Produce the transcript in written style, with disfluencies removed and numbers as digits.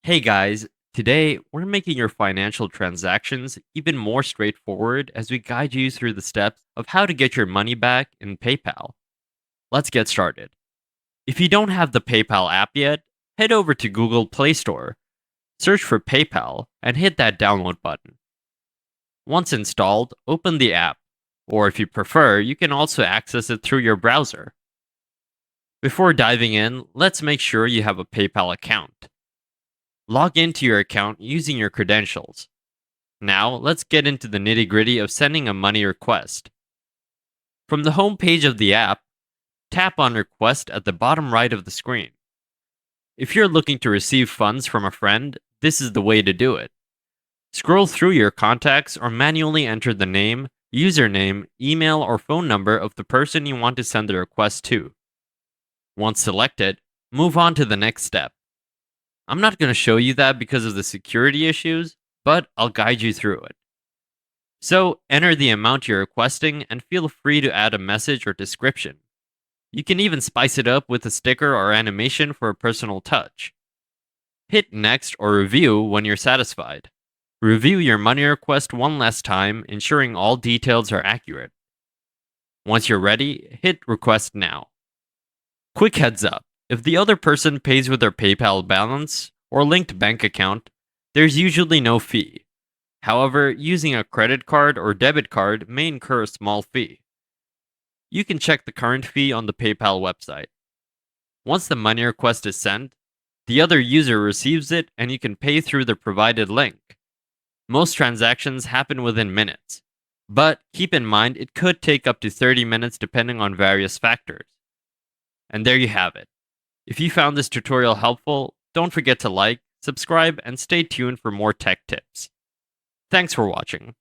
Hey guys, today we're making your financial transactions even more straightforward as we guide you through the steps of how to get your money back in PayPal. Let's get started. If you don't have the PayPal app yet, head over to Google Play Store, search for PayPal, and hit that download button. Once installed, open the app, or if you prefer, you can also access it through your browser. Before diving in, let's make sure you have a PayPal account. Log into your account using your credentials. Now, let's get into the nitty gritty of sending a money request. From the home page of the app, tap on Request at the bottom right of the screen. If you're looking to receive funds from a friend, this is the way to do it. Scroll through your contacts or manually enter the name, username, email, or phone number of the person you want to send the request to. Once selected, move on to the next step. I'm not going to show you that because of the security issues, but I'll guide you through it. So, enter the amount you're requesting and feel free to add a message or description. You can even spice it up with a sticker or animation for a personal touch. Hit Next or Review when you're satisfied. Review your money request one last time, ensuring all details are accurate. Once you're ready, hit Request Now. Quick heads up, if the other person pays with their PayPal balance or linked bank account, there's usually no fee. However, using a credit card or debit card may incur a small fee. You can check the current fee on the PayPal website. Once the money request is sent, the other user receives it and you can pay through the provided link. Most transactions happen within minutes, but keep in mind it could take up to 30 minutes depending on various factors. And there you have it. If you found this tutorial helpful, don't forget to like, subscribe, and stay tuned for more tech tips. Thanks for watching.